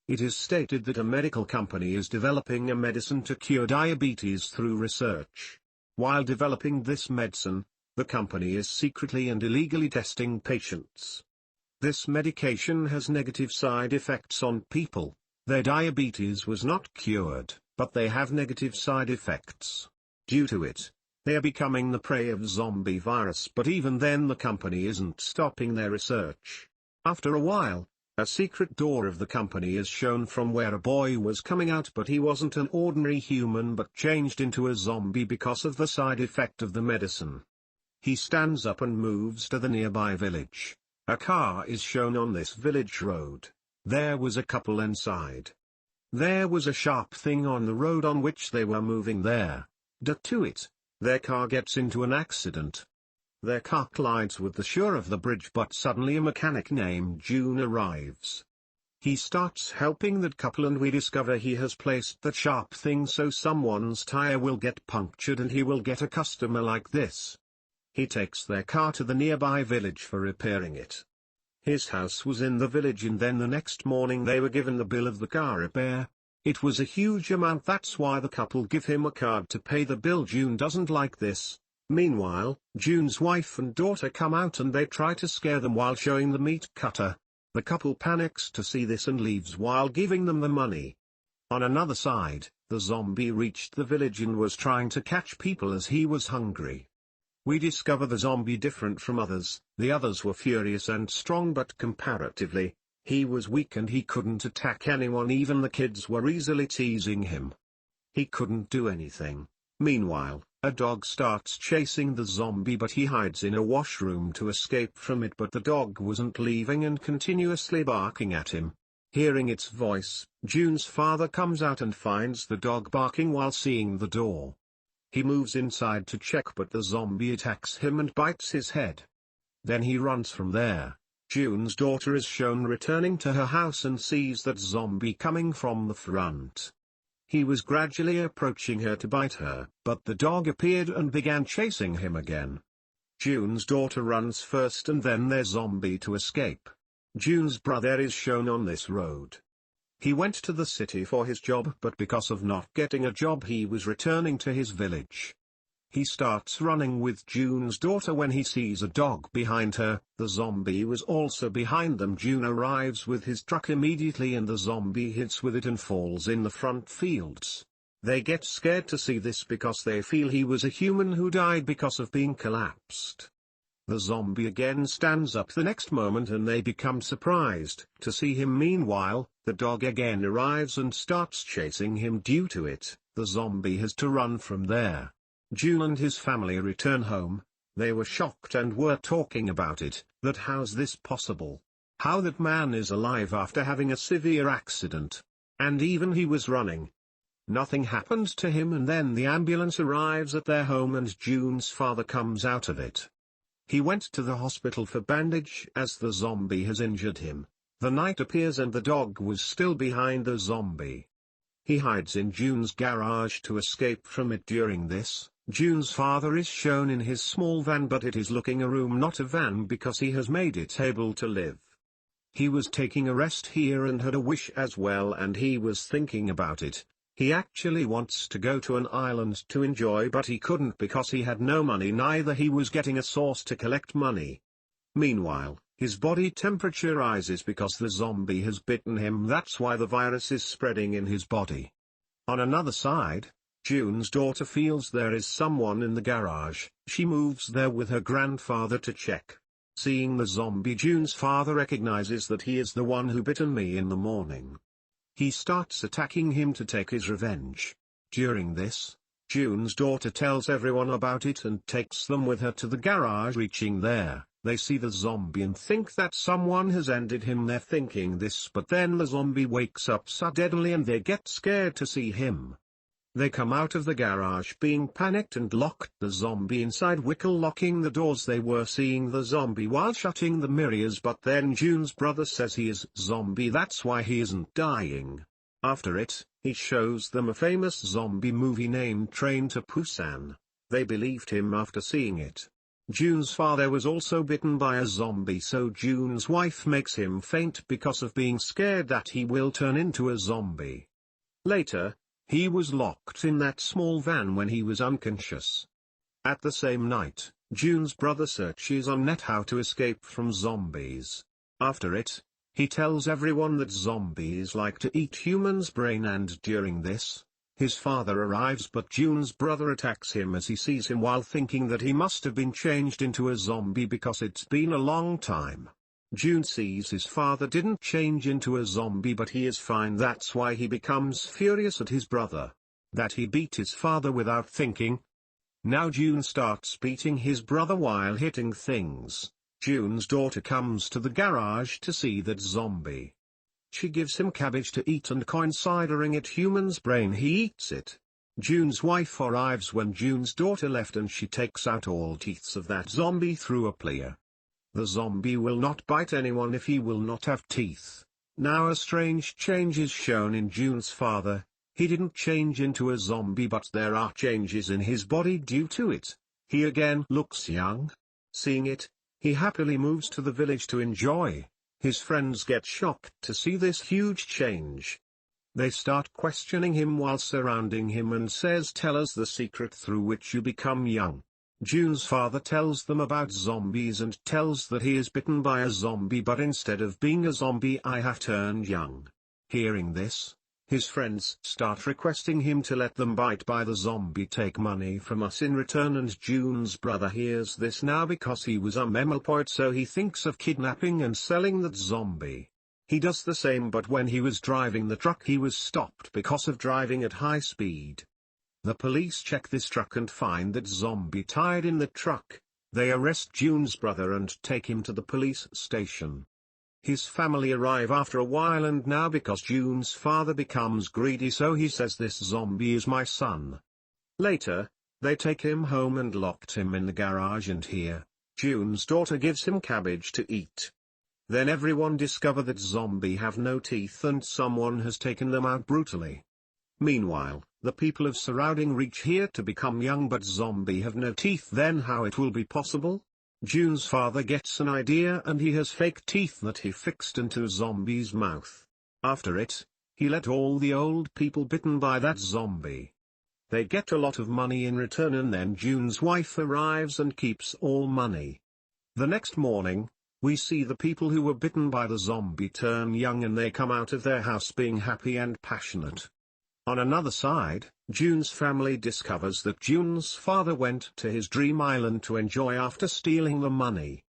It is stated that a medical company is developing a medicine to cure diabetes through research. While developing this medicine, the company is secretly and illegally testing patients. This medication has negative side effects on people. Their diabetes was not cured, but they have negative side effects. Due to it, they are becoming the prey of zombie virus, but even then the company isn't stopping their research. After a while, a secret door of the company is shown from where a boy was coming out, but he wasn't an ordinary human but changed into a zombie because of the side effect of the medicine. He stands up and moves to the nearby village. A car is shown on this village road. There was a couple inside. There was a sharp thing on the road on which they were moving there. Due to it, their car gets into an accident. Their car collides with the shore of the bridge, but suddenly a mechanic named June arrives. He starts helping that couple and we discover he has placed that sharp thing so someone's tire will get punctured and he will get a customer like this. He takes their car to the nearby village for repairing it. His house was in the village, and then the next morning they were given the bill of the car repair. It was a huge amount, that's why the couple give him a card to pay the bill. June doesn't like this. Meanwhile, June's wife and daughter come out and they try to scare them while showing the meat cutter. The couple panics to see this and leaves while giving them the money. On another side, the zombie reached the village and was trying to catch people as he was hungry. We discover the zombie different from others. The others were furious and strong, but comparatively, he was weak and he couldn't attack anyone. Even the kids were easily teasing him. He couldn't do anything. Meanwhile, a dog starts chasing the zombie, but he hides in a washroom to escape from it, but the dog wasn't leaving and continuously barking at him. Hearing its voice, June's father comes out and finds the dog barking while seeing the door. He moves inside to check, but the zombie attacks him and bites his head. Then he runs from there. June's daughter is shown returning to her house and sees that zombie coming from the front. He was gradually approaching her to bite her, but the dog appeared and began chasing him again. June's daughter runs first and then their zombie to escape. June's brother is shown on this road. He went to the city for his job, but because of not getting a job he was returning to his village. He starts running with June's daughter when he sees a dog behind her. The zombie was also behind them. June arrives with his truck immediately and the zombie hits with it and falls in the front fields. They get scared to see this because they feel he was a human who died because of being collapsed. The zombie again stands up the next moment and they become surprised to see him. Meanwhile, the dog again arrives and starts chasing him. Due to it, the zombie has to run from there. June and his family return home. They were shocked and were talking about it, that how's this possible? How that man is alive after having a severe accident. And even he was running. Nothing happened to him, and then the ambulance arrives at their home and June's father comes out of it. He went to the hospital for bandage as the zombie has injured him. The night appears and the dog was still behind the zombie. He hides in June's garage to escape from it. During this, June's father is shown in his small van, but it is looking a room not a van because he has made it able to live. He was taking a rest here and had a wish as well, and he was thinking about it. He actually wants to go to an island to enjoy, but he couldn't because he had no money, neither he was getting a source to collect money. Meanwhile, his body temperature rises because the zombie has bitten him. That's why the virus is spreading in his body. On another side, June's daughter feels there is someone in the garage. She moves there with her grandfather to check. Seeing the zombie, June's father recognizes that he is the one who bitten me in the morning. He starts attacking him to take his revenge. During this, June's daughter tells everyone about it and takes them with her to the garage. Reaching there, they see the zombie and think that someone has ended him. They're thinking this, but then the zombie wakes up suddenly and they get scared to see him. They come out of the garage being panicked and locked the zombie inside. While locking the doors, they were seeing the zombie while shutting the mirrors, but then June's brother says he is zombie, that's why he isn't dying. After it, he shows them a famous zombie movie named Train to Busan. They believed him after seeing it. June's father was also bitten by a zombie, so June's wife makes him faint because of being scared that he will turn into a zombie. Later, he was locked in that small van when he was unconscious. At the same night, June's brother searches on net how to escape from zombies. After it, he tells everyone that zombies like to eat humans' brain, and during this, his father arrives, but June's brother attacks him as he sees him while thinking that he must have been changed into a zombie because it's been a long time. June sees his father didn't change into a zombie but he is fine. That's why he becomes furious at his brother. That he beat his father without thinking. Now June starts beating his brother while hitting things. June's daughter comes to the garage to see that zombie. She gives him cabbage to eat and considering it human's brain, he eats it. June's wife arrives when June's daughter left and she takes out all teeth of that zombie through a plier. The zombie will not bite anyone if he will not have teeth. Now a strange change is shown in June's father. He didn't change into a zombie but there are changes in his body due to it. He again looks young. Seeing it, he happily moves to the village to enjoy. His friends get shocked to see this huge change. They start questioning him while surrounding him and says, "Tell us the secret through which you become young." June's father tells them about zombies and tells that he is bitten by a zombie, but instead of being a zombie I have turned young. Hearing this, his friends start requesting him to let them bite by the zombie, take money from us in return, and June's brother hears this now because he was a memalpoid, so he thinks of kidnapping and selling that zombie. He does the same, but when he was driving the truck he was stopped because of driving at high speed. The police check this truck and find that zombie tied in the truck. They arrest June's brother and take him to the police station. His family arrive after a while, and now because June's father becomes greedy, so he says this zombie is my son. Later, they take him home and locked him in the garage, and here, June's daughter gives him cabbage to eat. Then everyone discover that zombie have no teeth and someone has taken them out brutally. Meanwhile, the people of surrounding reach here to become young, but zombie have no teeth. Then how it will be possible? June's father gets an idea and he has fake teeth that he fixed into zombie's mouth. After it, he let all the old people bitten by that zombie. They get a lot of money in return, and then June's wife arrives and keeps all money. The next morning, we see the people who were bitten by the zombie turn young and they come out of their house being happy and passionate. On another side, June's family discovers that June's father went to his dream island to enjoy after stealing the money.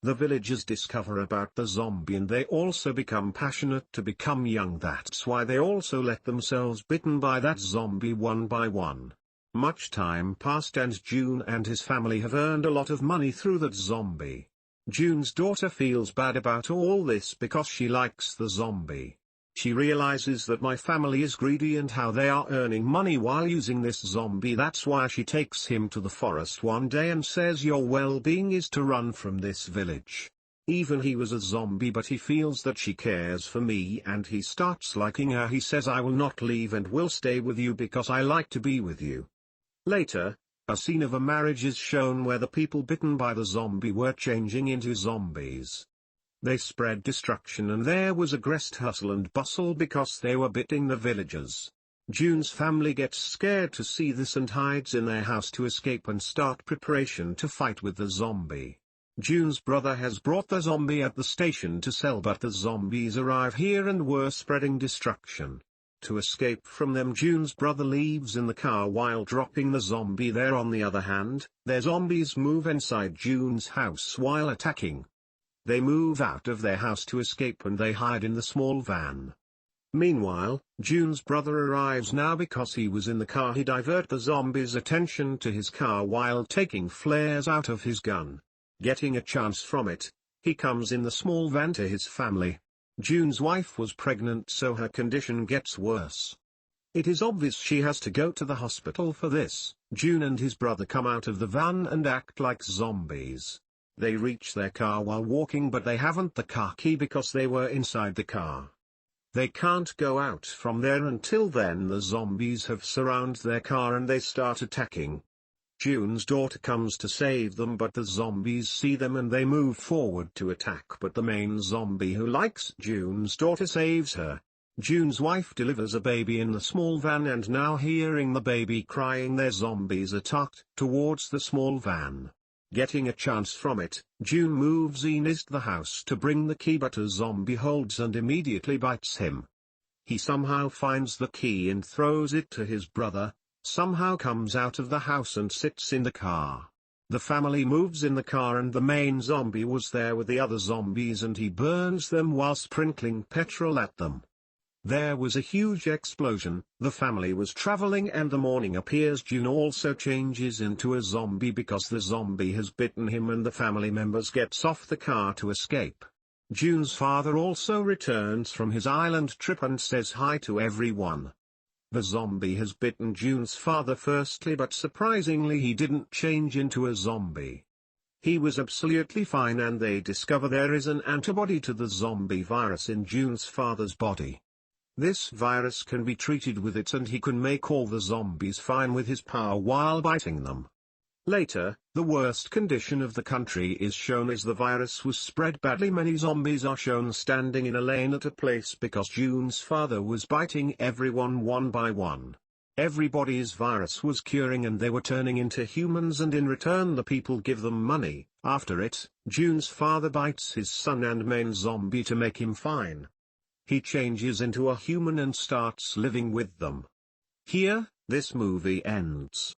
The villagers discover about the zombie and they also become passionate to become young. That's why they also let themselves bitten by that zombie one by one. Much time passed and June and his family have earned a lot of money through that zombie. June's daughter feels bad about all this because she likes the zombie. She realizes that my family is greedy and how they are earning money while using this zombie. That's why she takes him to the forest one day and says your well-being is to run from this village. Even he was a zombie, but he feels that she cares for me and he starts liking her. He says, "I will not leave and will stay with you because I like to be with you." Later, a scene of a marriage is shown where the people bitten by the zombie were changing into zombies. They spread destruction and there was a great hustle and bustle because they were biting the villagers. June's family gets scared to see this and hides in their house to escape and start preparation to fight with the zombie. June's brother has brought the zombie at the station to sell, but the zombies arrive here and were spreading destruction. To escape from them, June's brother leaves in the car while dropping the zombie there. On the other hand, their zombies move inside June's house while attacking. They move out of their house to escape and they hide in the small van. Meanwhile, June's brother arrives now because he was in the car. He divert the zombies' attention to his car while taking flares out of his gun. Getting a chance from it, he comes in the small van to his family. June's wife was pregnant, so her condition gets worse. It is obvious she has to go to the hospital for this. June and his brother come out of the van and act like zombies. They reach their car while walking, but they haven't the car key because they were inside the car. They can't go out from there until then. The zombies have surrounded their car and they start attacking. June's daughter comes to save them, but the zombies see them and they move forward to attack, but the main zombie who likes June's daughter saves her. June's wife delivers a baby in the small van, and now hearing the baby crying, their zombies attacked towards the small van. Getting a chance from it, June moves into the house to bring the key, but a zombie holds and immediately bites him. He somehow finds the key and throws it to his brother, somehow comes out of the house and sits in the car. The family moves in the car and the main zombie was there with the other zombies and he burns them while sprinkling petrol at them. There was a huge explosion, the family was traveling and the morning appears. June also changes into a zombie because the zombie has bitten him and the family members gets off the car to escape. June's father also returns from his island trip and says hi to everyone. The zombie has bitten June's father firstly, but surprisingly he didn't change into a zombie. He was absolutely fine and they discover there is an antibody to the zombie virus in June's father's body. This virus can be treated with it and he can make all the zombies fine with his power while biting them. Later, the worst condition of the country is shown as the virus was spread badly. Many zombies are shown standing in a lane at a place because June's father was biting everyone one by one. Everybody's virus was curing and they were turning into humans, and in return the people give them money. After it, June's father bites his son and main zombie to make him fine. He changes into a human and starts living with them. Here, this movie ends.